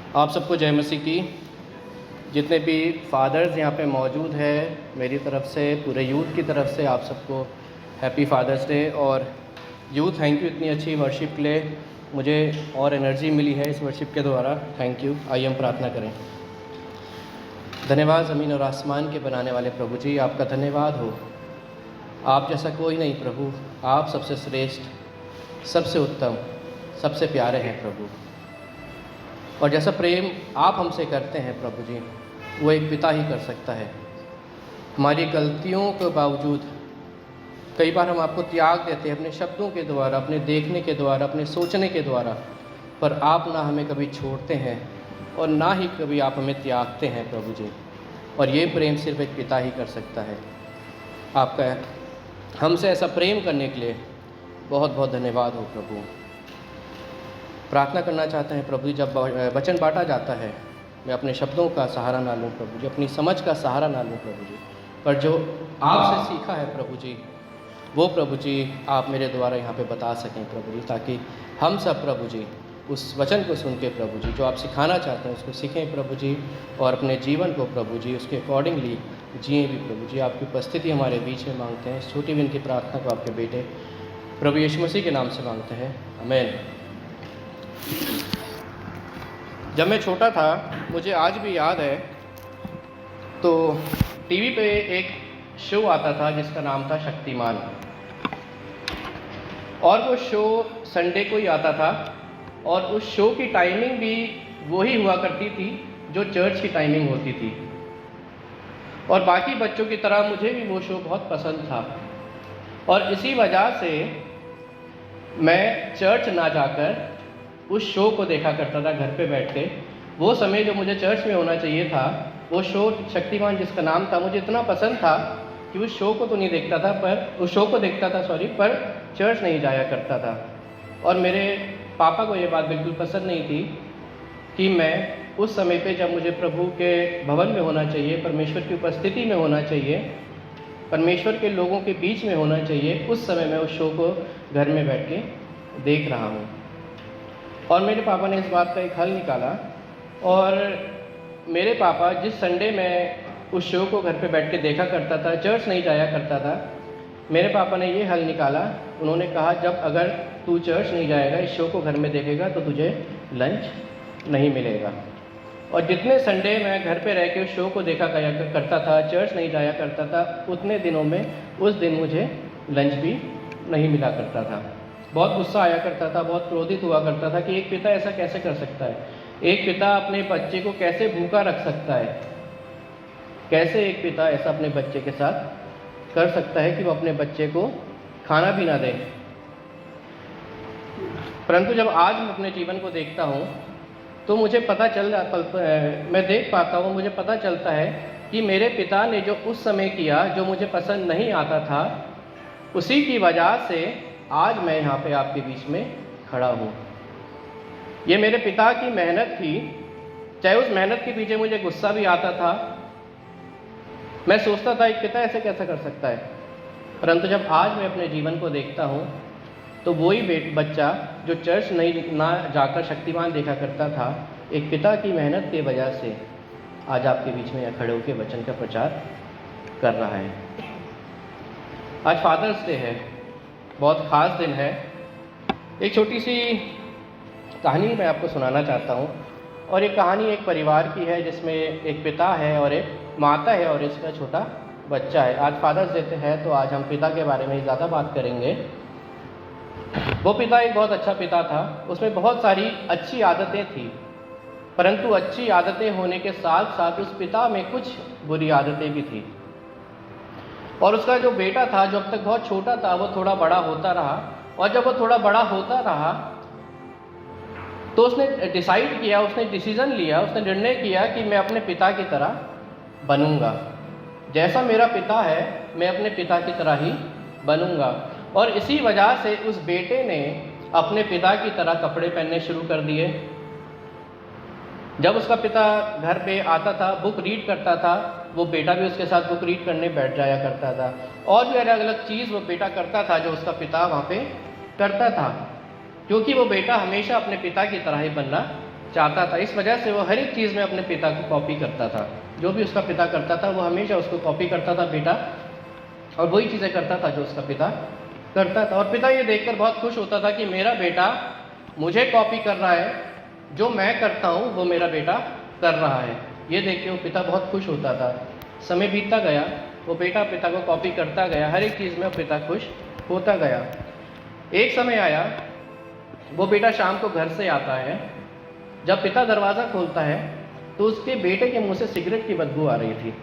आप सबको जय मसीह की। जितने भी फादर्स यहाँ पे मौजूद हैं, मेरी तरफ से, पूरे यूथ की तरफ से आप सबको हैप्पी फादर्स डे। और यूथ, थैंक यू इतनी अच्छी वर्शिप के लिए। मुझे और एनर्जी मिली है इस वर्शिप के द्वारा, थैंक यू। आइए हम प्रार्थना करें। धन्यवाद ज़मीन और आसमान के बनाने वाले प्रभु जी, आपका धन्यवाद हो। आप जैसा कोई नहीं प्रभु, आप सबसे श्रेष्ठ, सबसे उत्तम, सबसे प्यारे हैं प्रभु। और जैसा प्रेम आप हमसे करते हैं प्रभु जी, वो एक पिता ही कर सकता है। हमारी गलतियों के बावजूद कई बार हम आपको त्याग देते हैं अपने शब्दों के द्वारा, अपने देखने के द्वारा, अपने सोचने के द्वारा, पर आप ना हमें कभी छोड़ते हैं और ना ही कभी आप हमें त्यागते हैं प्रभु जी। और ये प्रेम सिर्फ एक पिता ही कर सकता है। आपका हमसे ऐसा प्रेम करने के लिए बहुत बहुत धन्यवाद हो प्रभु। प्रार्थना करना चाहते हैं प्रभु जी, जब वचन बांटा जाता है मैं अपने शब्दों का सहारा ना लूँ प्रभु जी, अपनी समझ का सहारा ना लूँ प्रभु जी, पर जो आपसे सीखा है प्रभु जी, वो प्रभु जी आप मेरे द्वारा यहाँ पे बता सकें प्रभु जी, ताकि हम सब प्रभु जी उस वचन को सुन के प्रभु जी जो आप सिखाना चाहते हैं उसको सीखें प्रभु जी, और अपने जीवन को प्रभु जी उसके अकॉर्डिंगली जिए भी प्रभु जी। आपकी उपस्थिति हमारे बीच में मांगते हैं। इस छोटी विनती प्रार्थना को आपके बेटे प्रभु यीशु मसीह के नाम से मांगते हैं, आमीन। जब मैं छोटा था, मुझे आज भी याद है, तो टीवी पे एक शो आता था जिसका नाम था शक्तिमान, और वो शो संडे को ही आता था, और उस शो की टाइमिंग भी वही हुआ करती थी जो चर्च की टाइमिंग होती थी। और बाकी बच्चों की तरह मुझे भी वो शो बहुत पसंद था, और इसी वजह से मैं चर्च ना जाकर उस शो को देखा करता था घर पे बैठ के। वो समय जो मुझे चर्च में होना चाहिए था, वो शो शक्तिमान जिसका नाम था, मुझे इतना पसंद था कि उस शो को तो नहीं देखता था, पर उस शो को देखता था पर चर्च नहीं जाया करता था। और मेरे पापा को ये बात बिल्कुल पसंद नहीं थी कि मैं उस समय पे जब मुझे प्रभु के भवन में होना चाहिए, परमेश्वर की उपस्थिति में होना चाहिए, परमेश्वर के लोगों के बीच में होना चाहिए, उस समय मैं उस शो को घर में बैठ के देख रहा हूँ। और मेरे पापा ने इस बात का एक हल निकाला, और मेरे पापा जिस संडे में उस शो को घर पे बैठ के देखा करता था, चर्च नहीं जाया करता था, मेरे पापा ने ये हल निकाला। उन्होंने कहा, जब अगर तू चर्च नहीं जाएगा, इस शो को घर में देखेगा, तो तुझे लंच नहीं मिलेगा। और जितने संडे मैं घर पे रह के उस शो को देखा करता था, चर्च नहीं जाया करता था, उतने दिनों में उस दिन मुझे लंच भी नहीं मिला करता था। बहुत गुस्सा आया करता था, बहुत क्रोधित हुआ करता था कि एक पिता ऐसा कैसे कर सकता है, एक पिता अपने बच्चे को कैसे भूखा रख सकता है, कैसे एक पिता ऐसा अपने बच्चे के साथ कर सकता है कि वो अपने बच्चे को खाना भी ना दे। परंतु जब आज मैं अपने जीवन को देखता हूँ तो मुझे पता चल जाता, मैं देख पाता हूँ, मुझे पता चलता है कि मेरे पिता ने जो उस समय किया, जो मुझे पसंद नहीं आता था, उसी की वजह से आज मैं यहाँ पे आपके बीच में खड़ा हूँ। ये मेरे पिता की मेहनत थी, चाहे उस मेहनत के पीछे मुझे गुस्सा भी आता था। मैं सोचता था एक पिता ऐसे कैसे कर सकता है, परंतु जब आज मैं अपने जीवन को देखता हूँ तो वही बच्चा जो चर्च ना जाकर शक्तिमान देखा करता था, एक पिता की मेहनत की वजह से आज आपके बीच में खड़े होकर वचन का प्रचार कर रहा है। आज फादर्स डे है, बहुत ख़ास दिन है। एक छोटी सी कहानी मैं आपको सुनाना चाहता हूँ, और ये कहानी एक परिवार की है जिसमें एक पिता है और एक माता है और इसका छोटा बच्चा है। आज फादर्स डे है, तो आज हम पिता के बारे में ज़्यादा बात करेंगे। वो पिता एक बहुत अच्छा पिता था, उसमें बहुत सारी अच्छी आदतें थी, परंतु अच्छी आदतें होने के साथ साथ उस पिता में कुछ बुरी आदतें भी थी। और उसका जो बेटा था, जो अब तक बहुत छोटा था, वो थोड़ा बड़ा होता रहा, और जब वो थोड़ा बड़ा होता रहा तो उसने डिसाइड किया, उसने डिसीज़न लिया, उसने निर्णय किया कि मैं अपने पिता की तरह बनूंगा। जैसा मेरा पिता है, मैं अपने पिता की तरह ही बनूंगा। और इसी वजह से उस बेटे ने अपने पिता की तरह कपड़े पहनने शुरू कर दिए। जब उसका पिता घर पे आता था, बुक रीड करता था, वो बेटा भी उसके साथ बुक रीड करने बैठ जाया करता था। और भी अलग अलग चीज़ वो बेटा करता था जो उसका पिता वहाँ पे करता था, क्योंकि वो बेटा हमेशा अपने पिता की तरह ही बनना चाहता था। इस वजह से वो हर एक चीज़ में अपने पिता को कॉपी करता था। जो भी उसका पिता करता था वो हमेशा उसको कॉपी करता था बेटा, और वही चीज़ें करता था जो उसका पिता करता था। और पिता ये देखकर बहुत खुश होता था कि मेरा बेटा मुझे कॉपी कर रहा है, जो मैं करता हूँ वो मेरा बेटा कर रहा है। ये देख के वो पिता बहुत खुश होता था। समय बीतता गया, वो बेटा पिता को कॉपी करता गया, हर एक चीज़ में वो पिता खुश होता गया। एक समय आया, वो बेटा शाम को घर से आता है। जब पिता दरवाज़ा खोलता है तो उसके बेटे के मुंह से सिगरेट की बदबू आ रही थी।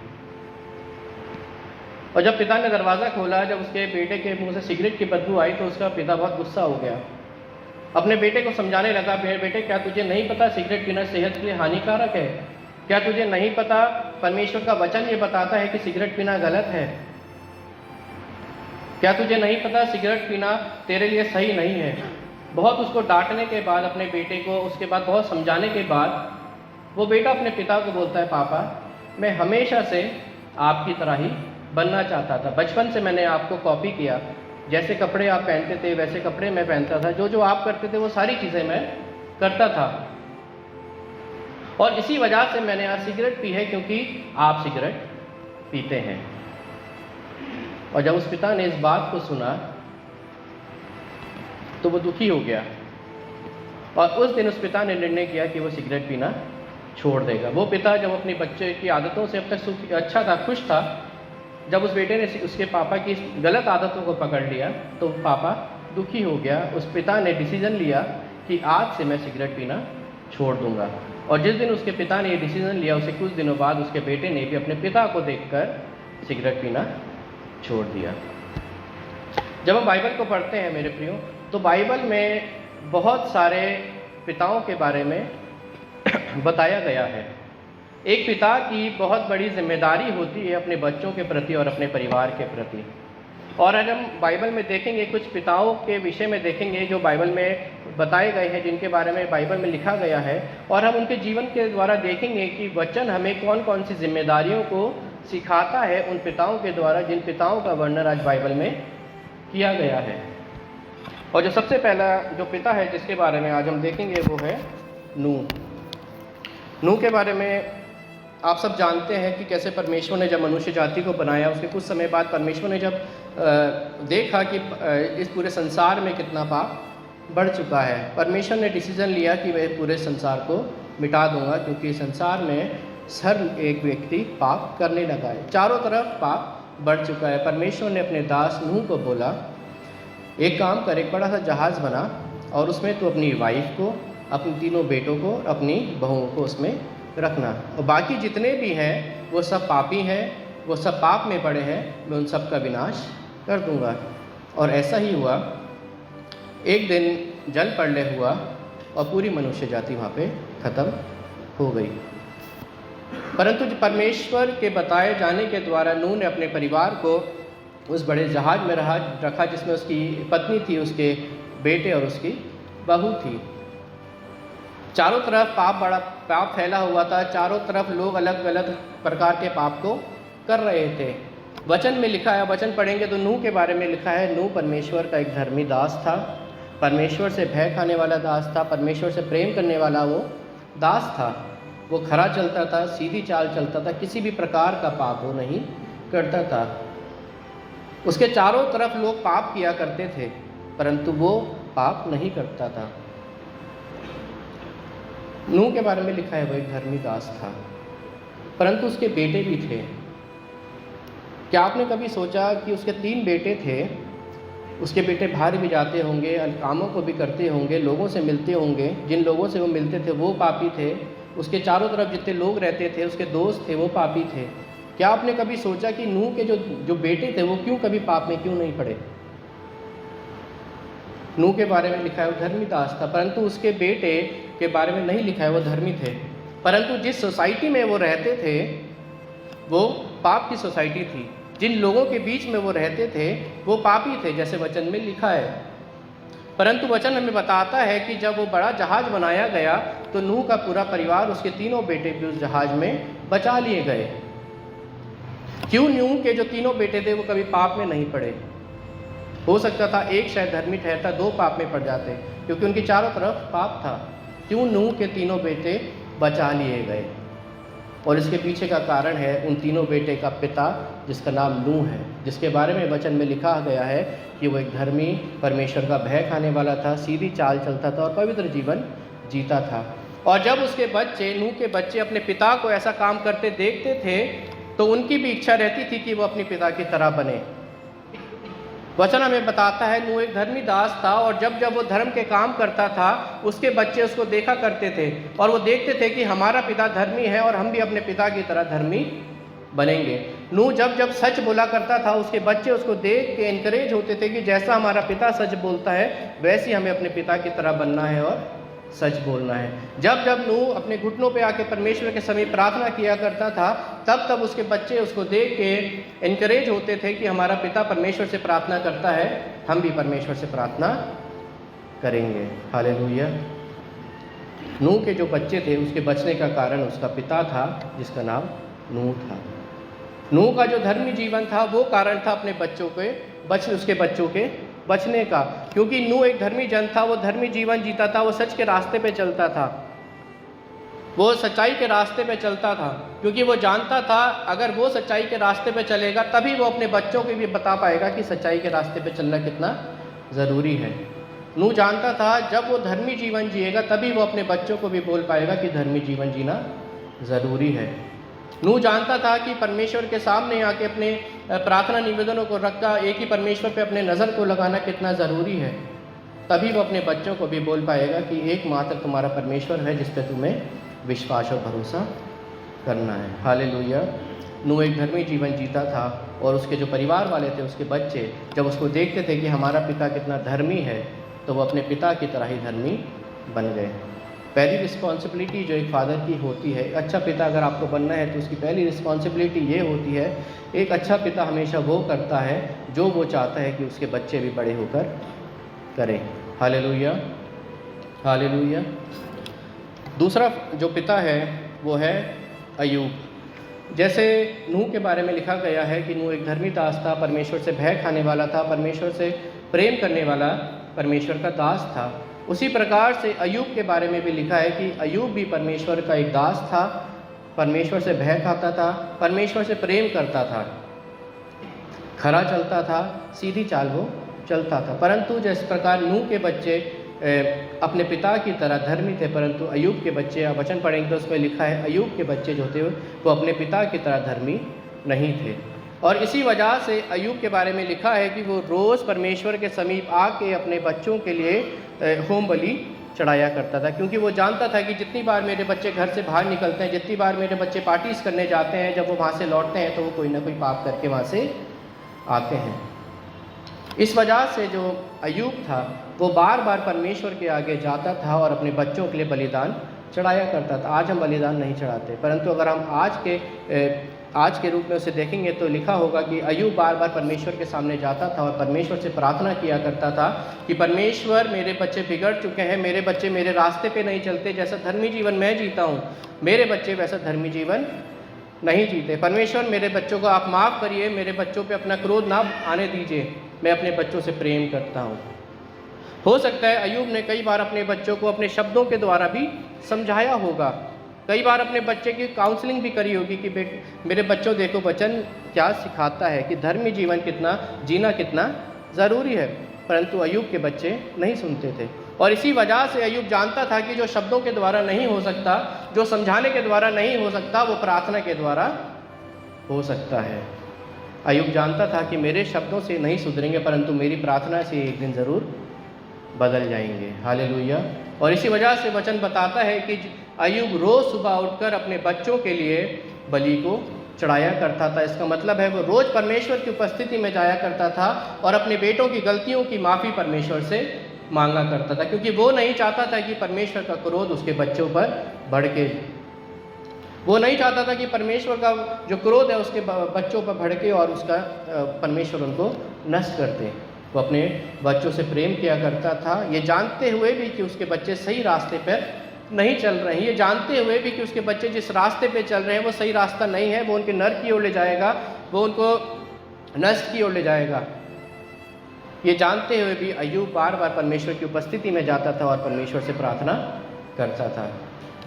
और जब पिता ने दरवाज़ा खोला, जब उसके बेटे के मुंह से सिगरेट की बदबू आई तो उसका पिता बहुत गुस्सा हो गया। अपने बेटे को समझाने लगा, बेटे क्या तुझे नहीं पता सिगरेट पीना सेहत के लिए हानिकारक है? क्या तुझे नहीं पता परमेश्वर का वचन ये बताता है कि सिगरेट पीना गलत है? क्या तुझे नहीं पता सिगरेट पीना तेरे लिए सही नहीं है? बहुत उसको डांटने के बाद, अपने बेटे को उसके बाद बहुत समझाने के बाद, वो बेटा अपने पिता को बोलता है, पापा मैं हमेशा से आपकी तरह ही बनना चाहता था। बचपन से मैंने आपको कॉपी किया, जैसे कपड़े आप पहनते थे वैसे कपड़े मैं पहनता था, जो जो आप करते थे वो सारी चीज़ें मैं करता था। और इसी वजह से मैंने आज सिगरेट पी है, क्योंकि आप सिगरेट पीते हैं। और जब उस पिता ने इस बात को सुना तो वो दुखी हो गया, और उस दिन उस पिता ने निर्णय किया कि वो सिगरेट पीना छोड़ देगा। वो पिता जब अपने बच्चे की आदतों से अब तक अच्छा था, खुश था, जब उस बेटे ने उसके पापा की गलत आदतों को पकड़ लिया तो पापा दुखी हो गया। उस पिता ने डिसीज़न लिया कि आज से मैं सिगरेट पीना छोड़ दूंगा। और जिस दिन उसके पिता ने ये डिसीज़न लिया, उसे कुछ दिनों बाद उसके बेटे ने भी अपने पिता को देखकर सिगरेट पीना छोड़ दिया। जब हम बाइबल को पढ़ते हैं मेरे प्रियो, तो बाइबल में बहुत सारे पिताओं के बारे में बताया गया है। एक पिता की बहुत बड़ी जिम्मेदारी होती है अपने बच्चों के प्रति और अपने परिवार के प्रति। और आज हम बाइबल में देखेंगे, कुछ पिताओं के विषय में देखेंगे जो बाइबल में बताए गए हैं, जिनके बारे में बाइबल में लिखा गया है, और हम उनके जीवन के द्वारा देखेंगे कि वचन हमें कौन कौन सी जिम्मेदारियों को सिखाता है उन पिताओं के द्वारा, जिन पिताओं का वर्णन आज बाइबल में किया गया है। और जो सबसे पहला जो पिता है जिसके बारे में आज हम देखेंगे वो है नूह। नूह के बारे में आप सब जानते हैं कि कैसे परमेश्वर ने जब मनुष्य जाति को बनाया, उसके कुछ समय बाद परमेश्वर ने जब देखा कि इस पूरे संसार में कितना पाप बढ़ चुका है, परमेश्वर ने डिसीज़न लिया कि वह पूरे संसार को मिटा दूंगा, क्योंकि संसार में हर एक व्यक्ति पाप करने लगा है, चारों तरफ पाप बढ़ चुका है। परमेश्वर ने अपने दास नूह को बोला, एक काम कर, एक बड़ा सा जहाज़ बना और उसमें तो अपनी वाइफ को, अपने तीनों बेटों को, अपनी बहुओं को उसमें रखना, और बाकी जितने भी हैं वो सब पापी हैं, वो सब पाप में पड़े हैं, मैं उन सब का विनाश कर दूंगा। और ऐसा ही हुआ। एक दिन जल प्रलय हुआ और पूरी मनुष्य जाति वहाँ पे ख़त्म हो गई। परंतु परमेश्वर के बताए जाने के द्वारा नूह ने अपने परिवार को उस बड़े जहाज में रखा जिसमें उसकी पत्नी थी, उसके बेटे और उसकी बहू थी। चारों तरफ पाप फैला हुआ था, चारों तरफ लोग अलग अलग प्रकार के पाप को कर रहे थे। वचन में लिखा है, वचन पढ़ेंगे तो नूह के बारे में लिखा है, नूह परमेश्वर का एक धर्मी दास था, परमेश्वर से भय खाने वाला दास था, परमेश्वर से प्रेम करने वाला वो दास था। वो खरा चलता था, सीधी चाल चलता था, किसी भी प्रकार का पाप वो नहीं करता था। उसके चारों तरफ लोग पाप किया करते थे, परंतु वो पाप नहीं करता था। नूह के बारे में लिखा है, वो एक धर्मी दास था, परंतु उसके बेटे भी थे। क्या आपने कभी सोचा कि उसके 3 बेटे थे, उसके बेटे बाहर भी जाते होंगे, कामों को भी करते होंगे, लोगों से मिलते होंगे, जिन लोगों से वो मिलते थे वो पापी थे, उसके चारों तरफ जितने लोग रहते थे, उसके दोस्त थे, वो पापी थे। क्या आपने कभी सोचा कि नूह के जो बेटे थे वो क्यों कभी पाप में क्यों नहीं पड़े? नूह के बारे में लिखा है वो धर्मी दास था, परंतु उसके बेटे के बारे में नहीं लिखा है वो धर्मी थे, परंतु जिस सोसाइटी में वो रहते थे वो पाप की सोसाइटी थी, जिन लोगों के बीच में वो रहते थे वो पापी थे, जैसे वचन में लिखा है। परंतु वचन हमें बताता है कि जब वो बड़ा जहाज बनाया गया तो नूह का पूरा परिवार, उसके 3 बेटे भी उस जहाज में बचा लिए गए। क्यों? नूह के जो 3 बेटे थे वो कभी पाप में नहीं पड़े। हो सकता था एक शायद धर्मी ठहरता, 2 पाप में पड़ जाते, क्योंकि उनकी चारों तरफ पाप था। क्यों नूह के तीनों बेटे बचा लिए गए। और इसके पीछे का कारण है उन तीनों बेटे का पिता जिसका नाम नूह है, जिसके बारे में वचन में लिखा गया है कि वो एक धर्मी, परमेश्वर का भय खाने वाला था, सीधी चाल चलता था और पवित्र जीवन जीता था। और जब उसके बच्चे, नूह के बच्चे अपने पिता को ऐसा काम करते देखते थे तो उनकी भी इच्छा रहती थी कि वो अपने पिता की तरह बने। वचन हमें बताता है नूह एक धर्मी दास था और जब जब वो धर्म के काम करता था उसके बच्चे उसको देखा करते थे और वो देखते थे कि हमारा पिता धर्मी है और हम भी अपने पिता की तरह धर्मी बनेंगे। नूह जब जब सच बोला करता था उसके बच्चे उसको देख के इनकरेज होते थे कि जैसा हमारा पिता सच बोलता है वैसे ही हमें अपने पिता की तरह बनना है और सच बोलना है। जब जब नूह अपने घुटनों पे आके परमेश्वर के समीप प्रार्थना किया करता था तब तब उसके बच्चे उसको देख के इनकरेज होते थे कि हमारा पिता परमेश्वर से प्रार्थना करता है, हम भी परमेश्वर से प्रार्थना करेंगे। हालेलुया। नूह के जो बच्चे थे उसके बचने का कारण उसका पिता था जिसका नाम नूह था। नूह का जो धर्मी जीवन था वो कारण था अपने बच्चों के उसके बच्चों के बचने का, क्योंकि नूह एक धर्मी जन था, वो धर्मी जीवन जीता था, वो सच के रास्ते पे चलता था, वो सच्चाई के रास्ते पे चलता था, क्योंकि वो जानता था अगर वो सच्चाई के रास्ते पे चलेगा तभी वो अपने बच्चों को भी बता पाएगा कि सच्चाई के रास्ते पे चलना कितना ज़रूरी है। नूह जानता था जब वो धर्मी जीवन जिएगा तभी वो अपने बच्चों को भी बोल पाएगा कि धर्मी जीवन जीना ज़रूरी है। नूह जानता था कि परमेश्वर के सामने आके अपने प्रार्थना निवेदनों को रखकर एक ही परमेश्वर पे अपने नज़र को लगाना कितना ज़रूरी है, तभी वो अपने बच्चों को भी बोल पाएगा कि एकमात्र तुम्हारा परमेश्वर है जिस पे तुम्हें विश्वास और भरोसा करना है। हालेलुया। नूह एक धर्मी जीवन जीता था और उसके जो परिवार वाले थे, उसके बच्चे जब उसको देखते थे कि हमारा पिता कितना धर्मी है तो वो अपने पिता की तरह ही धर्मी बन गए। पहली रिस्पॉन्सिबिलिटी जो एक फादर की होती है, अच्छा पिता अगर आपको बनना है तो उसकी पहली रिस्पॉन्सिबिलिटी ये होती है, एक अच्छा पिता हमेशा वो करता है जो वो चाहता है कि उसके बच्चे भी बड़े होकर करें। Hallelujah, hallelujah. दूसरा जो पिता है वो है अय्यूब। जैसे नूह के बारे में लिखा गया है कि नूह एक धर्मी दास था, परमेश्वर से भय खाने वाला था, परमेश्वर से प्रेम करने वाला परमेश्वर का दास था, उसी प्रकार से अय्यूब के बारे में भी लिखा है कि अय्यूब भी परमेश्वर का एक दास था, परमेश्वर से भय खाता था, परमेश्वर से प्रेम करता था, खरा चलता था, सीधी चाल वो चलता था। परंतु जिस प्रकार नूह के बच्चे अपने पिता की तरह धर्मी थे, परंतु अय्यूब के बच्चे, आप वचन पढ़ेंगे तो उसमें लिखा है अय्यूब के बच्चे जो थे वो अपने पिता की तरह धर्मी नहीं थे। और इसी वजह से अय्यूब के बारे में लिखा है कि वो रोज़ परमेश्वर के समीप आके अपने बच्चों के लिए होम बलि चढ़ाया करता था, क्योंकि वो जानता था कि जितनी बार मेरे बच्चे घर से बाहर निकलते हैं, जितनी बार मेरे बच्चे पार्टीज करने जाते हैं, जब वो वहाँ से लौटते हैं तो वो कोई ना कोई पाप करके वहाँ से आते हैं। इस वजह से जो अय्यूब था वो बार बार परमेश्वर के आगे जाता था और अपने बच्चों के लिए बलिदान चढ़ाया करता था। आज हम बलिदान नहीं चढ़ाते, परंतु अगर हम आज के रूप में उसे देखेंगे तो लिखा होगा कि अय्यूब बार बार परमेश्वर के सामने जाता था और परमेश्वर से प्रार्थना किया करता था कि परमेश्वर मेरे बच्चे बिगड़ चुके हैं, मेरे बच्चे मेरे रास्ते पे नहीं चलते, जैसा धर्मी जीवन मैं जीता हूँ मेरे बच्चे वैसा धर्मी जीवन नहीं जीते। परमेश्वर मेरे बच्चों को आप माफ़ करिए, मेरे बच्चों पे अपना क्रोध ना आने दीजिए, मैं अपने बच्चों से प्रेम करता हूँ। हो सकता है अय्यूब ने कई बार अपने बच्चों को अपने शब्दों के द्वारा भी समझाया होगा, कई बार अपने बच्चे की काउंसलिंग भी करी होगी कि मेरे बच्चों देखो वचन क्या सिखाता है कि धर्मी जीवन जीना कितना ज़रूरी है, परंतु अय्यूब के बच्चे नहीं सुनते थे। और इसी वजह से अय्यूब जानता था कि जो शब्दों के द्वारा नहीं हो सकता, जो समझाने के द्वारा नहीं हो सकता, वो प्रार्थना के द्वारा हो सकता है। अय्यूब जानता था कि मेरे शब्दों से नहीं सुधरेंगे, परंतु मेरी प्रार्थना से एक दिन ज़रूर बदल जाएंगे। हालेलुया। और इसी वजह से वचन बताता है कि अय्यूब रोज़ सुबह उठकर अपने बच्चों के लिए बलि को चढ़ाया करता था। इसका मतलब है वो रोज़ परमेश्वर की उपस्थिति में जाया करता था और अपने बेटों की गलतियों की माफ़ी परमेश्वर से मांगा करता था, क्योंकि वो नहीं चाहता था कि परमेश्वर का क्रोध उसके बच्चों पर भड़के। वो नहीं चाहता था कि परमेश्वर का जो क्रोध है उसके बच्चों पर भड़के और उसका परमेश्वर उनको नष्ट करते। वो अपने बच्चों से प्रेम किया करता था, ये जानते हुए भी कि उसके बच्चे सही रास्ते पर नहीं चल रहे हैं, ये जानते हुए भी कि उसके बच्चे जिस रास्ते पे चल रहे हैं वो सही रास्ता नहीं है, वो उनके नरक की ओर ले जाएगा, वो उनको नष्ट की ओर ले जाएगा। ये जानते हुए भी अय्यूब बार बार परमेश्वर की उपस्थिति में जाता था और परमेश्वर से प्रार्थना करता था।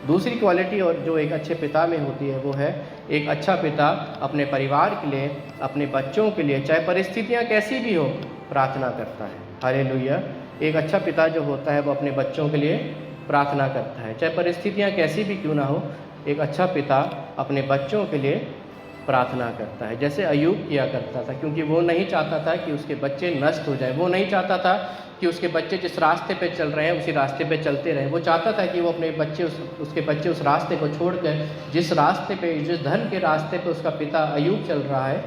दूसरी क्वालिटी और जो एक अच्छे पिता में होती है वो है एक अच्छा पिता अपने परिवार के लिए, अपने बच्चों के लिए, चाहे परिस्थितियाँ कैसी भी हो, प्रार्थना करता है। हालेलुया। एक अच्छा पिता जो होता है वो अपने बच्चों के लिए प्रार्थना करता है, चाहे परिस्थितियाँ कैसी भी क्यों ना हो। एक अच्छा पिता अपने बच्चों के लिए प्रार्थना करता है, जैसे अय्यूब किया करता था, क्योंकि वो नहीं चाहता था कि उसके बच्चे नष्ट हो जाए। वो नहीं चाहता था कि उसके बच्चे जिस रास्ते पे चल रहे हैं उसी रास्ते पे चलते रहें। वो चाहता था कि वो अपने बच्चे उसके बच्चे उस रास्ते को छोड़कर जिस रास्ते पे, जिस धर्म के रास्ते पे उसका पिता अय्यूब चल रहा है,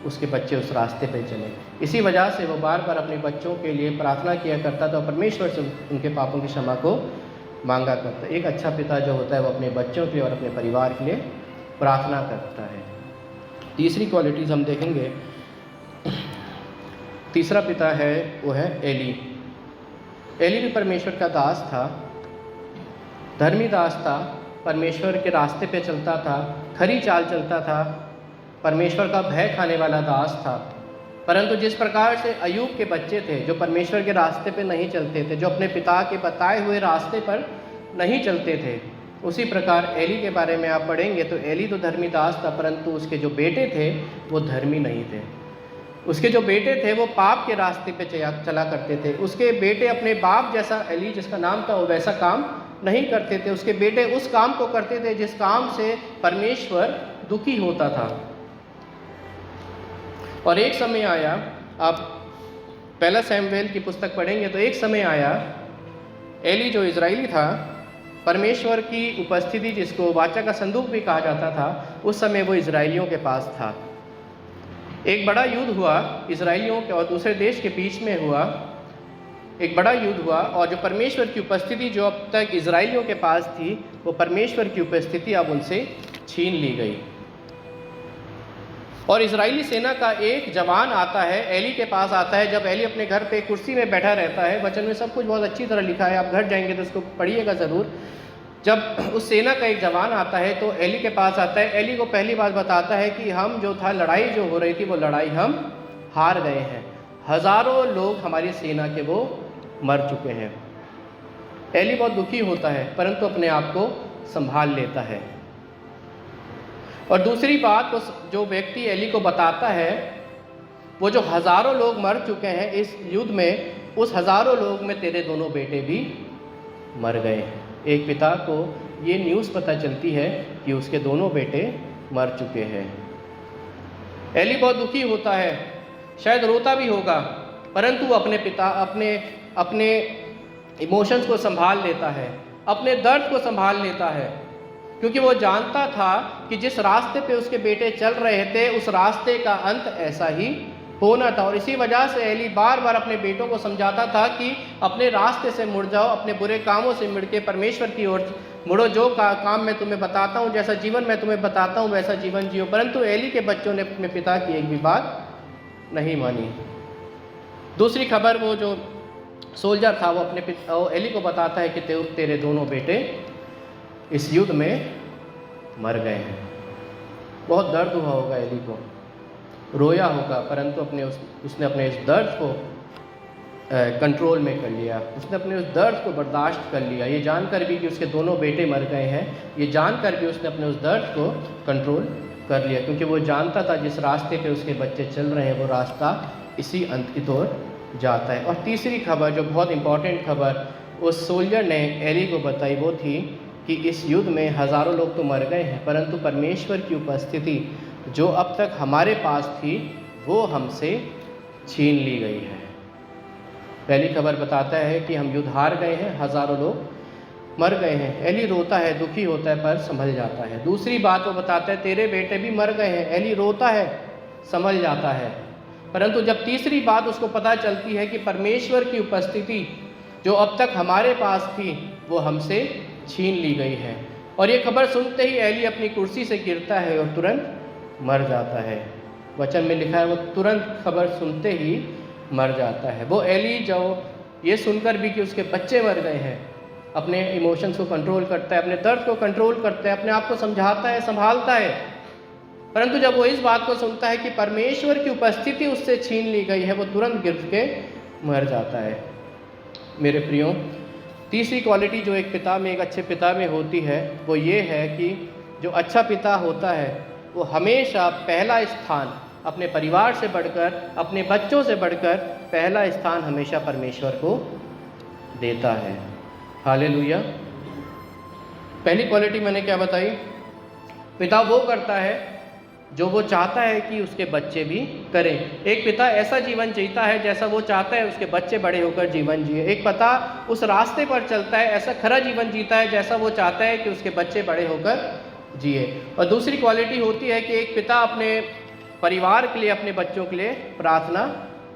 उसके बच्चे उस रास्ते पे चले। इसी वजह से वो बार बार अपने बच्चों के लिए प्रार्थना किया करता था और परमेश्वर से उनके पापों की क्षमा को मांगा करता। एक अच्छा पिता जो होता है वो अपने बच्चों के लिए और अपने परिवार के लिए प्रार्थना करता है। तीसरी क्वालिटीज़ हम देखेंगे। तीसरा पिता है वो है एली। एली भी परमेश्वर का दास था, धर्मी दास था, परमेश्वर के रास्ते पे चलता था, खरी चाल चलता था, परमेश्वर का भय खाने वाला दास था। परंतु जिस प्रकार से अय्यूब के बच्चे थे जो परमेश्वर के रास्ते पे नहीं चलते थे, जो अपने पिता के बताए हुए रास्ते पर नहीं चलते थे, उसी प्रकार एली के बारे में आप पढ़ेंगे तो एली तो धर्मी दास था, परंतु उसके जो बेटे थे वो धर्मी नहीं थे। उसके जो बेटे थे वो पाप के रास्ते पे चला करते थे। उसके बेटे अपने बाप जैसा, एली जिसका नाम था, वो वैसा काम नहीं करते थे। उसके बेटे उस काम को करते थे जिस काम से परमेश्वर दुखी होता था। और एक समय आया, आप पहला शमूएल की पुस्तक पढ़ेंगे तो एक समय आया, एली जो इजरायली था, परमेश्वर की उपस्थिति जिसको वाचा का संदूक भी कहा जाता था, उस समय वो इजरायलियों के पास था। एक बड़ा युद्ध हुआ इजरायलियों के और दूसरे देश के बीच में हुआ, एक बड़ा युद्ध हुआ, और जो परमेश्वर की उपस्थिति जो अब तक इजरायलियों के पास थी, वो परमेश्वर की उपस्थिति अब उनसे छीन ली गई। और इजरायली सेना का एक जवान आता है, एली के पास आता है। जब एली अपने घर पे कुर्सी में बैठा रहता है, वचन में सब कुछ बहुत अच्छी तरह लिखा है, आप घर जाएंगे तो उसको पढ़िएगा ज़रूर। जब उस सेना का एक जवान आता है तो एली के पास आता है, एली को पहली बात बताता है कि हम जो था, लड़ाई जो हो रही थी, वो लड़ाई हम हार गए हैं, हज़ारों लोग हमारी सेना के वो मर चुके हैं। एली बहुत दुखी होता है, परंतु अपने आप को संभाल लेता है। और दूसरी बात, उस जो व्यक्ति एली को बताता है, वो जो हज़ारों लोग मर चुके हैं इस युद्ध में, उस हज़ारों लोग में तेरे दोनों बेटे भी मर गए हैं। एक पिता को ये न्यूज़ पता चलती है कि उसके दोनों बेटे मर चुके हैं। एली बहुत दुखी होता है, शायद रोता भी होगा, परंतु अपने इमोशंस को संभाल लेता है, अपने दर्द को संभाल लेता है, क्योंकि वो जानता था कि जिस रास्ते पे उसके बेटे चल रहे थे उस रास्ते का अंत ऐसा ही होना था। और इसी वजह से एली बार बार अपने बेटों को समझाता था कि अपने रास्ते से मुड़ जाओ, अपने बुरे कामों से मुड़ के परमेश्वर की ओर मुड़ो। जो काम मैं तुम्हें बताता हूँ, जैसा जीवन मैं तुम्हें बताता हूँ, वैसा जीवन जियो। परंतु एली के बच्चों ने अपने पिता की एक भी बात नहीं मानी। दूसरी खबर, वो जो सोल्जर था वो एली को बताता है कि तेरे दोनों बेटे इस युद्ध में मर गए हैं। बहुत दर्द हुआ होगा एली को, रोया होगा, परंतु उसने अपने इस दर्द को कंट्रोल में कर लिया। उसने अपने उस दर्द को बर्दाश्त कर लिया। ये जानकर भी कि उसके दोनों बेटे मर गए हैं, ये जानकर भी उसने अपने उस दर्द को कंट्रोल कर लिया, क्योंकि वो जानता था जिस रास्ते पे उसके बच्चे चल रहे हैं वो रास्ता इसी अंत की ओर जाता है। और तीसरी खबर, जो बहुत इम्पॉर्टेंट खबर उस सोल्जर ने एली को बताई, वो थी कि इस युद्ध में हज़ारों लोग तो मर गए हैं, परंतु परमेश्वर की उपस्थिति जो अब तक हमारे पास थी वो हमसे छीन ली गई है। पहली खबर बताता है कि हम युद्ध हार गए हैं, हज़ारों लोग मर गए हैं। एली रोता है, दुखी होता है, पर संभल जाता है। दूसरी बात वो बताता है, तेरे बेटे भी मर गए हैं। एली रोता है, संभल जाता है। परंतु जब तीसरी बात उसको पता चलती है कि परमेश्वर की उपस्थिति जो अब तक हमारे पास थी वो हमसे छीन ली गई है, और ये खबर सुनते ही एली अपनी कुर्सी से गिरता है और तुरंत मर जाता है। वचन में लिखा है वो तुरंत खबर सुनते ही मर जाता है। वो एली जो ये सुनकर भी कि उसके बच्चे मर गए हैं, अपने इमोशंस को कंट्रोल करता है, अपने दर्द को कंट्रोल करता है, अपने आप को समझाता है, संभालता है। परंतु जब वो इस बात को सुनता है कि परमेश्वर की उपस्थिति उससे छीन ली गई है, वो तुरंत गिर के मर जाता है। मेरे प्रियो, तीसरी क्वालिटी जो एक पिता में, एक अच्छे पिता में होती है, वो ये है कि जो अच्छा पिता होता है वो हमेशा पहला स्थान अपने परिवार से बढ़कर, अपने बच्चों से बढ़कर पहला स्थान हमेशा परमेश्वर को देता है। हालेलुया। पहली क्वालिटी मैंने क्या बताई? पिता वो करता है जो वो चाहता है कि उसके बच्चे भी करें। एक पिता ऐसा जीवन जीता है जैसा वो चाहता है उसके बच्चे बड़े होकर जीवन जिए। एक पिता उस रास्ते पर चलता है, ऐसा खरा जीवन जीता है जैसा वो चाहता है कि उसके बच्चे बड़े होकर जिए। और दूसरी क्वालिटी होती है कि एक पिता अपने परिवार के लिए, अपने बच्चों के लिए प्रार्थना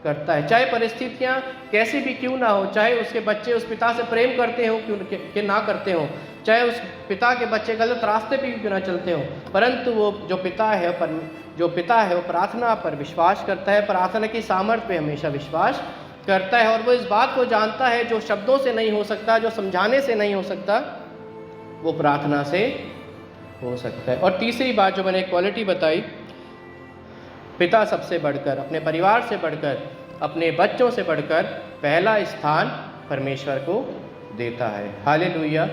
करता है, चाहे परिस्थितियाँ कैसी भी क्यों ना हो, चाहे उसके बच्चे उस पिता से प्रेम करते हो कि ना करते हो, चाहे उस पिता के बच्चे गलत रास्ते पे क्यों ना चलते हो, परंतु वो जो पिता है वो प्रार्थना पर विश्वास करता है, प्रार्थना की सामर्थ्य पे हमेशा विश्वास करता है। और वो इस बात को जानता है जो शब्दों से नहीं हो सकता, जो समझाने से नहीं हो सकता, वो प्रार्थना से हो सकता है। और तीसरी बात जो मैंने क्वालिटी बताई, पिता सबसे बढ़कर, अपने परिवार से बढ़कर, अपने बच्चों से बढ़कर पहला स्थान परमेश्वर को देता है। हालेलुया।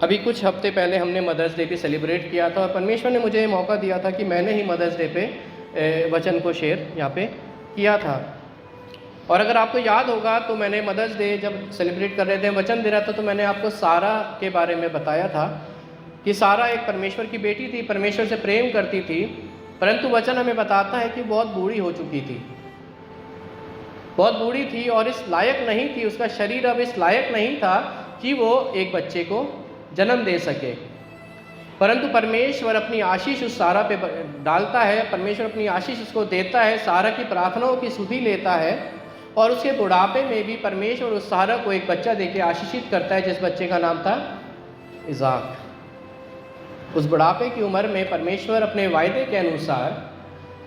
अभी कुछ हफ्ते पहले हमने मदर्स डे भी सेलिब्रेट किया था और परमेश्वर ने मुझे मौका दिया था कि मैंने ही मदर्स डे पे वचन को शेयर यहाँ पे किया था। और अगर आपको याद होगा तो मैंने मदर्स डे जब सेलिब्रेट कर रहे थे, वचन दे रहा था, तो मैंने आपको सारा के बारे में बताया था कि सारा एक परमेश्वर की बेटी थी, परमेश्वर से प्रेम करती थी, परंतु वचन हमें बताता है कि बहुत बूढ़ी हो चुकी थी, बहुत बूढ़ी थी और इस लायक नहीं थी, उसका शरीर अब इस लायक नहीं था कि वो एक बच्चे को जन्म दे सके। परंतु परमेश्वर अपनी आशीष उस सारा पे डालता है, परमेश्वर अपनी आशीष उसको देता है, सारा की प्रार्थनाओं की सुधि लेता है और उसके बुढ़ापे में भी परमेश्वर उस सारा को एक बच्चा देके आशीषित करता है, जिस बच्चे का नाम था इज़ाक। उस बुढ़ापे की उम्र में परमेश्वर अपने वायदे के अनुसार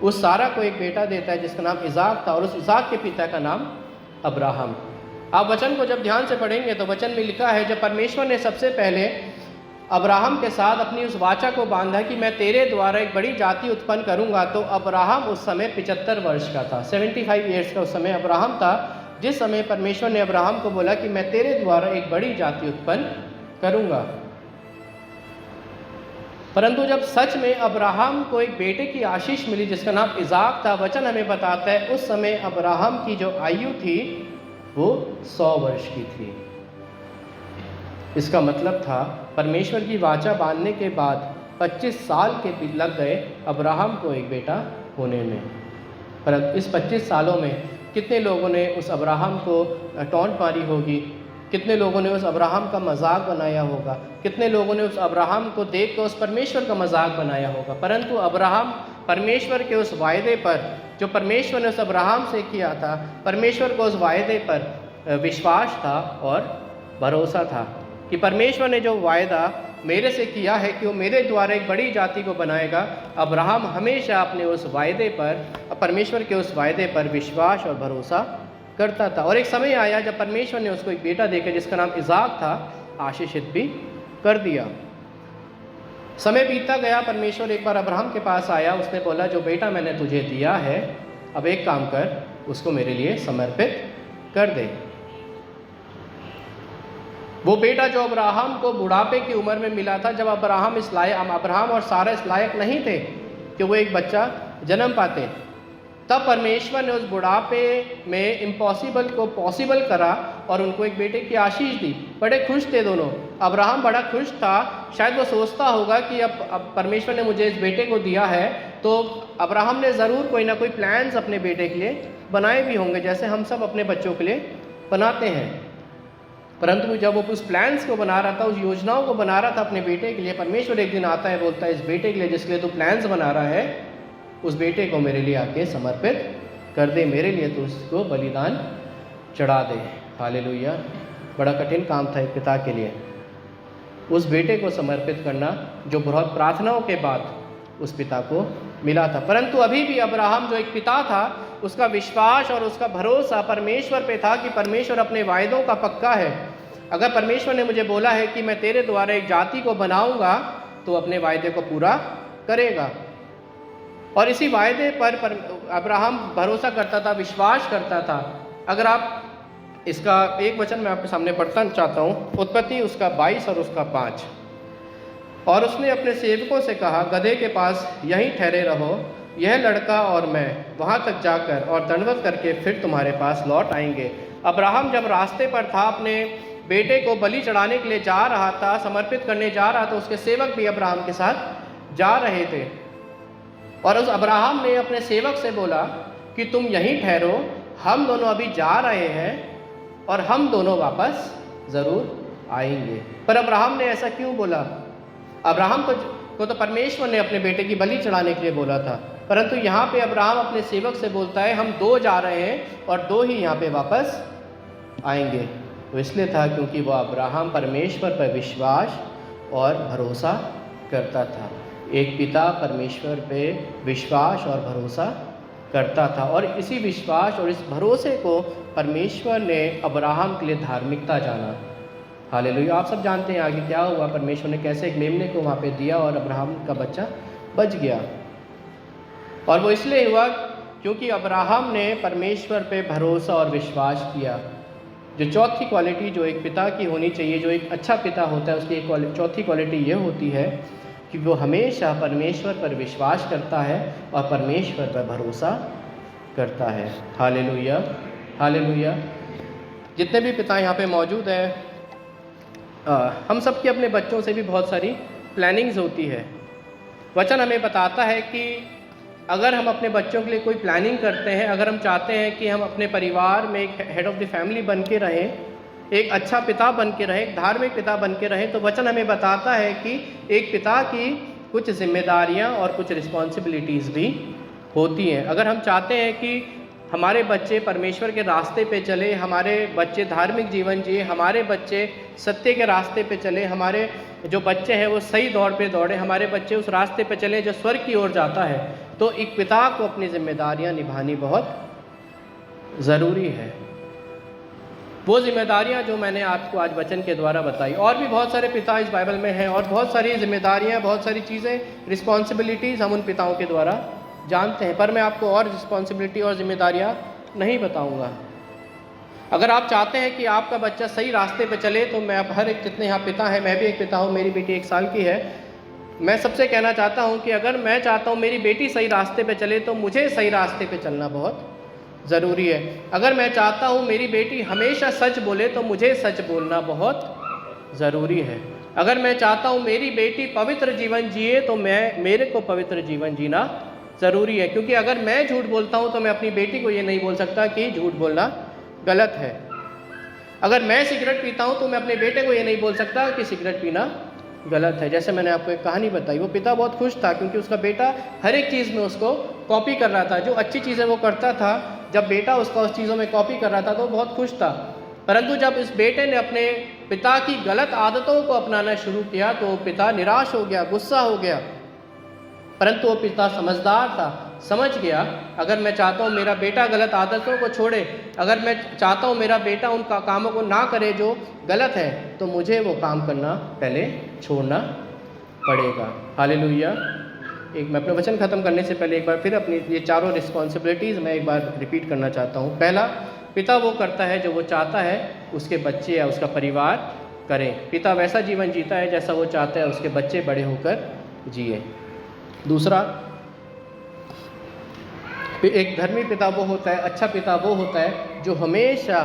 उस सारा को एक बेटा देता है जिसका नाम इज़ाक था, और उस इज़ाक के पिता का नाम अब्राहम। आप वचन को जब ध्यान से पढ़ेंगे तो वचन में लिखा है, जब परमेश्वर ने सबसे पहले अब्राहम के साथ अपनी उस वाचा को बांधा कि मैं तेरे द्वारा एक बड़ी जाति उत्पन्न करूंगा, तो अब्राहम उस समय 75 वर्ष का था, 75 ईयर्स का उस समय अब्राहम था, जिस समय परमेश्वर ने अब्राहम को बोला कि मैं तेरे द्वारा एक बड़ी जाति उत्पन्न करूंगा। परंतु जब सच में अब्राहम को एक बेटे की आशीष मिली जिसका नाम इज़ाक था, वचन हमें बताता है उस समय अब्राहम की जो आयु थी वो 100 वर्ष की थी। इसका मतलब था परमेश्वर की वाचा बांधने के बाद 25 साल के लग गए अब्राहम को एक बेटा होने में। पर इस 25 सालों में कितने लोगों ने उस अब्राहम को टॉन्ट मारी होगी, कितने लोगों ने उस अब्राहम का मजाक बनाया होगा, कितने लोगों ने उस अब्राहम को देख कर उस परमेश्वर का मजाक बनाया होगा। परंतु अब्राहम परमेश्वर के उस वायदे पर जो परमेश्वर ने उस अब्राहम से किया था, परमेश्वर को उस वायदे पर विश्वास था और भरोसा था कि परमेश्वर ने जो वायदा मेरे से किया है कि वो मेरे द्वारा एक बड़ी जाति को बनाएगा। अब्राहम हमेशा अपने उस वायदे पर, परमेश्वर के उस वायदे पर विश्वास और भरोसा करता था। और एक समय आया जब परमेश्वर ने उसको एक बेटा देकर जिसका नाम इज़ाक था आशीषित भी कर दिया। समय बीतता गया, परमेश्वर एक बार अब्राहम के पास आया, उसने बोला जो बेटा मैंने तुझे दिया है अब एक काम कर, उसको मेरे लिए समर्पित कर दे। वो बेटा जो अब्राहम को बुढ़ापे की उम्र में मिला था, जब अब्राहम और सारा इस लायक नहीं थे कि वो एक बच्चा जन्म पाते, तब परमेश्वर ने उस बुढ़ापे में इम्पॉसिबल को पॉसिबल करा और उनको एक बेटे की आशीष दी। बड़े खुश थे दोनों। अब्राहम बड़ा खुश था, शायद वो सोचता होगा कि अब परमेश्वर ने मुझे इस बेटे को दिया है, तो अब्राहम ने ज़रूर कोई ना कोई प्लान्स अपने बेटे के लिए बनाए भी होंगे, जैसे हम सब अपने बच्चों के लिए बनाते हैं। परंतु जब वो उस प्लान्स को बना रहा था, उस योजनाओं को बना रहा था अपने बेटे के लिए, परमेश्वर एक दिन आता है, बोलता है इस बेटे के लिए जिसके लिए तू प्लान्स बना रहा है, उस बेटे को मेरे लिए आके समर्पित कर दे, मेरे लिए तो उसको बलिदान चढ़ा दे। हालेलुया। बड़ा कठिन काम था एक पिता के लिए उस बेटे को समर्पित करना, जो बहुत प्रार्थनाओं के बाद उस पिता को मिला था। परंतु अभी भी अब्राहम जो एक पिता था, उसका विश्वास और उसका भरोसा परमेश्वर पे था कि परमेश्वर अपने वायदों का पक्का है। अगर परमेश्वर ने मुझे बोला है कि मैं तेरे द्वारा एक जाति को बनाऊंगा, तो अपने वायदे को पूरा करेगा। और इसी वायदे पर अब्राहम भरोसा करता था, विश्वास करता था। अगर आप इसका एक वचन मैं आपके सामने पढ़ना चाहता हूँ, उत्पत्ति उसका 22 और उसका 5। और उसने अपने सेवकों से कहा, गधे के पास यहीं ठहरे रहो, यह लड़का और मैं वहाँ तक जाकर और दंडवत करके फिर तुम्हारे पास लौट आएंगे। अब्राहम जब रास्ते पर था, अपने बेटे को बलि चढ़ाने के लिए जा रहा था, समर्पित करने जा रहा था, उसके सेवक भी अब्राहम के साथ जा रहे थे। और उस अब्राहम ने अपने सेवक से बोला कि तुम यहीं ठहरो, हम दोनों अभी जा रहे हैं और हम दोनों वापस ज़रूर आएंगे। पर अब्राहम ने ऐसा क्यों बोला? अब्राहम को तो परमेश्वर ने अपने बेटे की बलि चढ़ाने के लिए बोला था, परंतु यहाँ पे अब्राहम अपने सेवक से बोलता है हम 2 जा रहे हैं और 2 ही यहाँ पे वापस आएंगे। तो इसलिए था क्योंकि वह अब्राहम परमेश्वर पर विश्वास और भरोसा करता था। एक पिता परमेश्वर पे विश्वास और भरोसा करता था, और इसी विश्वास और इस भरोसे को परमेश्वर ने अब्राहम के लिए धार्मिकता जाना। हालेलुया। आप सब जानते हैं आगे क्या हुआ, परमेश्वर ने कैसे एक मेमने को वहाँ पे दिया और अब्राहम का बच्चा बच गया। और वो इसलिए हुआ क्योंकि अब्राहम ने परमेश्वर पे भरोसा और विश्वास किया। जो चौथी क्वालिटी जो एक पिता की होनी चाहिए, जो एक अच्छा पिता होता है, उसकी एक चौथी क्वालिटी ये होती है कि वो हमेशा परमेश्वर पर विश्वास करता है और परमेश्वर पर भरोसा करता है। Hallelujah, hallelujah. जितने भी पिता यहाँ पे मौजूद हैं, हम सब की अपने बच्चों से भी बहुत सारी प्लानिंग्स होती है। वचन हमें बताता है कि अगर हम अपने बच्चों के लिए कोई प्लानिंग करते हैं, अगर हम चाहते हैं कि हम अपने परिवार में एक हेड ऑफ़ द फैमिली बन के रहें, एक अच्छा पिता बन के रहें, एक धार्मिक पिता बन के रहें, तो वचन हमें बताता है कि एक पिता की कुछ जिम्मेदारियां और कुछ रिस्पॉन्सिबिलिटीज़ भी होती हैं। अगर हम चाहते हैं कि हमारे बच्चे परमेश्वर के रास्ते पे चले, हमारे बच्चे धार्मिक जीवन जिए, हमारे बच्चे सत्य के रास्ते पे चले, हमारे जो बच्चे हैं वो सही दौड़ पे दौड़े, हमारे बच्चे उस रास्ते पे चले जो स्वर्ग की ओर जाता है, तो एक पिता को अपनी जिम्मेदारियां निभानी बहुत ज़रूरी है। वो जिम्मेदारियां जो मैंने आपको आज वचन के द्वारा बताई, और भी बहुत सारे पिता इस बाइबल में हैं और बहुत सारी जिम्मेदारियां, बहुत सारी चीज़ें, रिस्पॉन्सिबिलिटीज़ हम उन पिताओं के द्वारा जानते हैं, पर मैं आपको और रिस्पॉन्सिबिलिटी और जिम्मेदारियां नहीं बताऊंगा। अगर आप चाहते हैं कि आपका बच्चा सही रास्ते पे चले, तो मैं हर एक, जितने यहाँ पिता हैं, मैं भी एक पिता हूँ, मेरी बेटी 1 साल की है, मैं सबसे कहना चाहता हूँ कि अगर मैं चाहता हूँ मेरी बेटी सही रास्ते पे चले, तो मुझे सही रास्ते पे चलना बहुत ज़रूरी है। अगर मैं चाहता हूँ मेरी बेटी हमेशा सच बोले, तो मुझे सच बोलना बहुत ज़रूरी है। अगर मैं चाहता हूँ मेरी बेटी पवित्र जीवन जिए, तो मेरे को पवित्र जीवन जीना ज़रूरी है। क्योंकि अगर मैं झूठ बोलता हूँ तो मैं अपनी बेटी को ये नहीं बोल सकता कि झूठ बोलना गलत है। अगर मैं सिगरेट पीता हूँ तो मैं अपने बेटे को ये नहीं बोल सकता कि सिगरेट पीना गलत है। जैसे मैंने आपको एक कहानी बताई, वो पिता बहुत खुश था क्योंकि उसका बेटा हर एक चीज़ में उसको कॉपी कर रहा था। जो अच्छी चीज़ें वो करता था, जब बेटा उसका उस चीज़ों में कॉपी कर रहा था तो वो बहुत खुश था। परंतु जब इस बेटे ने अपने पिता की गलत आदतों को अपनाना शुरू किया तो पिता निराश हो गया, गुस्सा हो गया। परंतु वो पिता समझदार था, समझ गया अगर मैं चाहता हूँ मेरा बेटा गलत आदतों को छोड़े, अगर मैं चाहता हूँ मेरा बेटा उन कामों को ना करे जो गलत है, तो मुझे वो काम करना पहले छोड़ना पड़ेगा। हालेलुया। मैं अपना वचन ख़त्म करने से पहले एक बार फिर अपनी ये चारों रिस्पॉन्सिबिलिटीज़ मैं एक बार रिपीट करना चाहता हूँ। पहला, पिता वो करता है जो वो चाहता है उसके बच्चे या उसका परिवार करें। पिता वैसा जीवन जीता है जैसा वो चाहता है उसके बच्चे बड़े होकर जिए। दूसरा, एक धर्मी पिता वो होता है, अच्छा पिता वो होता है जो हमेशा,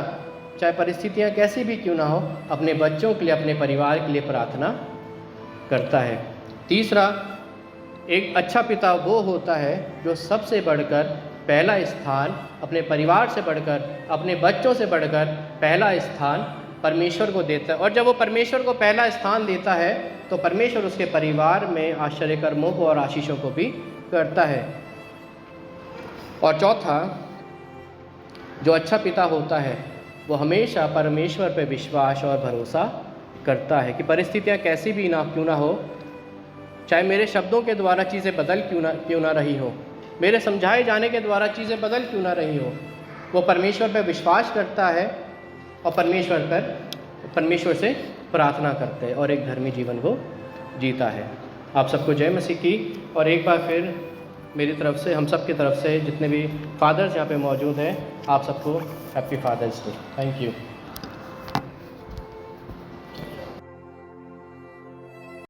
चाहे परिस्थितियाँ कैसी भी क्यों ना हो, अपने बच्चों के लिए, अपने परिवार के लिए प्रार्थना करता है। तीसरा, एक अच्छा पिता वो होता है जो सबसे बढ़कर पहला स्थान, अपने परिवार से बढ़कर, अपने बच्चों से बढ़कर पहला स्थान परमेश्वर को देता है। और जब वो परमेश्वर को पहला स्थान देता है तो परमेश्वर उसके परिवार में आश्चर्य कर्मों को और आशीषों को भी करता है। और चौथा, जो अच्छा पिता होता है वो हमेशा परमेश्वर पर विश्वास और भरोसा करता है कि परिस्थितियाँ कैसी भी ना क्यों ना हो, चाहे मेरे शब्दों के द्वारा चीज़ें बदल क्यों ना रही हो, मेरे समझाए जाने के द्वारा चीज़ें बदल क्यों ना रही हो, वो परमेश्वर पर विश्वास करता है और परमेश्वर से प्रार्थना करते हैं और एक धर्मी जीवन वो जीता है। आप सबको जय मसीह की। और एक बार फिर मेरी तरफ से, हम सब की तरफ से, जितने भी फादर्स यहाँ पे मौजूद हैं, आप सबको happy father's day. Thank you.